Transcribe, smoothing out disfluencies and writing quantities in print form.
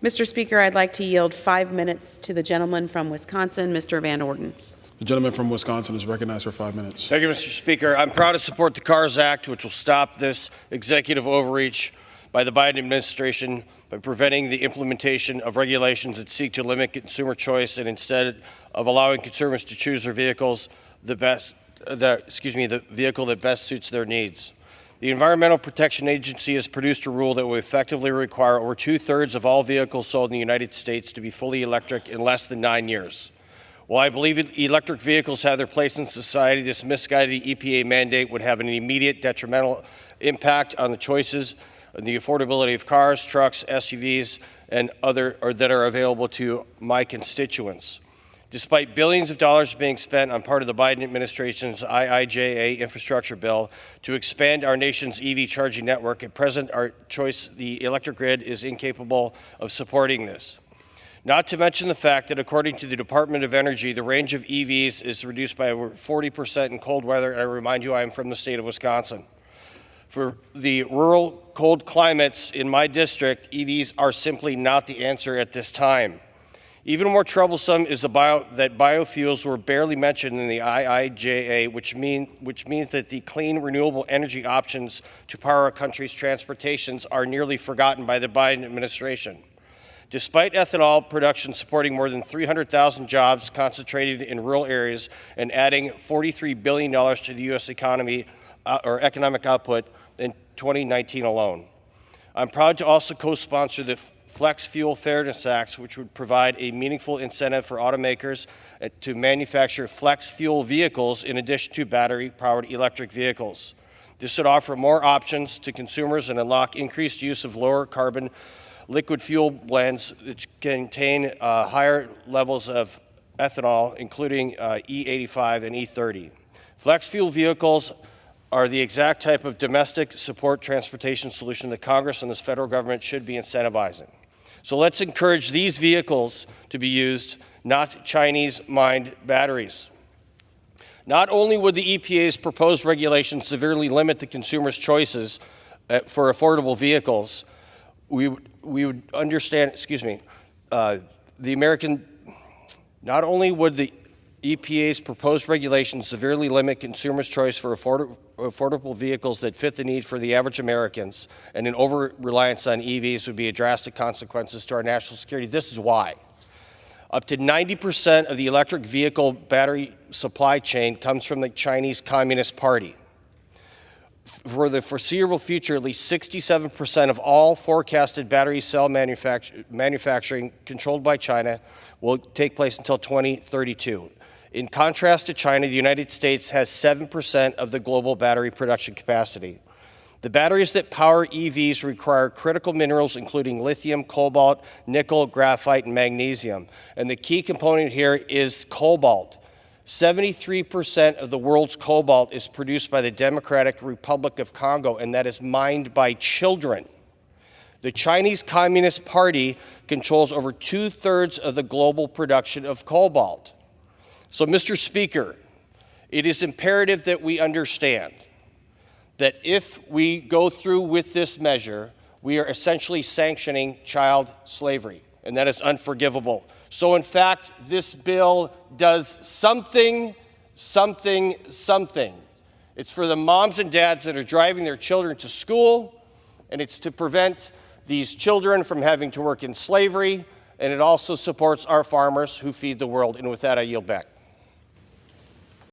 Mr. Speaker, I'd like to yield 5 minutes to the gentleman from Wisconsin, Mr. Van Orden. The gentleman from Wisconsin is recognized for 5 minutes. Thank you, Mr. Speaker. I'm proud to support the CARS Act, which will stop this executive overreach by the Biden administration by preventing the implementation of regulations that seek to limit consumer choice and instead of allowing consumers to choose their vehicles, the vehicle that best suits their needs. The Environmental Protection Agency has produced a rule that will effectively require over 2/3 of all vehicles sold in the United States to be fully electric in less than 9 years. While I believe electric vehicles have their place in society, this misguided EPA mandate would have an immediate detrimental impact on the choices and the affordability of cars, trucks, SUVs, and that are available to my constituents. Despite billions of dollars being spent on part of the Biden administration's IIJA infrastructure bill to expand our nation's EV charging network, at present the electric grid is incapable of supporting this. Not to mention the fact that according to the Department of Energy, the range of EVs is reduced by over 40% in cold weather, and I remind you I am from the state of Wisconsin. For the rural cold climates in my district, EVs are simply not the answer at this time. Even more troublesome is that biofuels were barely mentioned in the IIJA, which means that the clean, renewable energy options to power our country's transportations are nearly forgotten by the Biden administration. Despite ethanol production supporting more than 300,000 jobs concentrated in rural areas and adding $43 billion to the U.S. economy or economic output in 2019 alone. I'm proud to also co-sponsor the Flex Fuel Fairness Act, which would provide a meaningful incentive for automakers to manufacture flex fuel vehicles in addition to battery-powered electric vehicles. This would offer more options to consumers and unlock increased use of lower carbon liquid fuel blends which contain higher levels of ethanol, including E85 and E30. Flex fuel vehicles are the exact type of domestic support transportation solution that Congress and this federal government should be incentivizing. So let's encourage these vehicles to be used, not Chinese-mined batteries. Not only would the EPA's proposed regulations severely limit the consumer's choices for affordable vehicles, we would understand, not only would the EPA's proposed regulations severely limit consumers' choice for affordable vehicles that fit the need for the average Americans, and an over-reliance on EVs would be a drastic consequences to our national security. This is why. Up to 90% of the electric vehicle battery supply chain comes from the Chinese Communist Party. For the foreseeable future, at least 67% of all forecasted battery cell manufacturing controlled by China will take place until 2032. In contrast to China, the United States has 7% of the global battery production capacity. The batteries that power EVs require critical minerals including lithium, cobalt, nickel, graphite, and magnesium. And the key component here is cobalt. 73% of the world's cobalt is produced by the Democratic Republic of Congo, and that is mined by children. The Chinese Communist Party controls over 2/3 of the global production of cobalt. So, Mr. Speaker, it is imperative that we understand that if we go through with this measure, we are essentially sanctioning child slavery, and that is unforgivable. So, in fact, this bill does something. It's for the moms and dads that are driving their children to school, and it's to prevent these children from having to work in slavery, and it also supports our farmers who feed the world. And with that, I yield back.